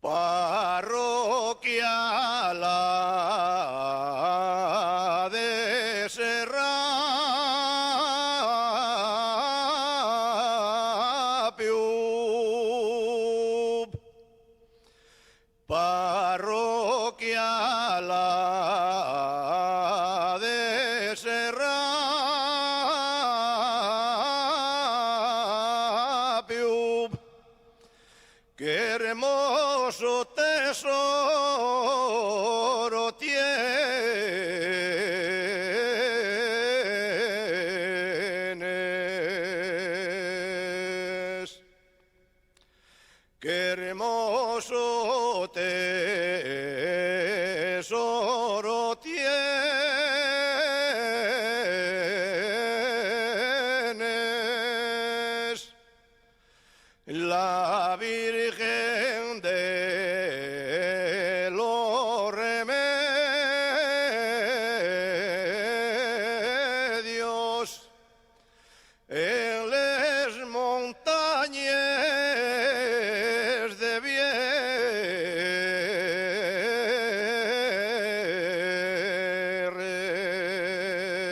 Parroquia la de Serrapio, parroquia la de Serrapio, qué hermoso tesoro tienes, qué hermoso tesoro tienes, la Virgen de los Remedios, en les montañas de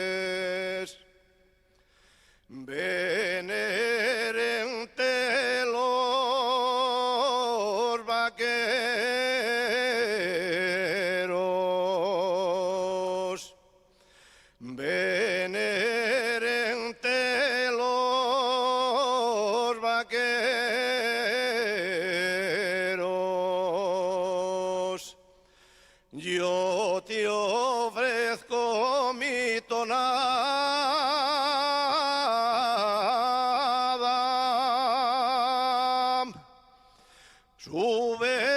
Vierres, venerente los vaqueros, venerente los vaqueros, yo te ofrezco mi tonada, sube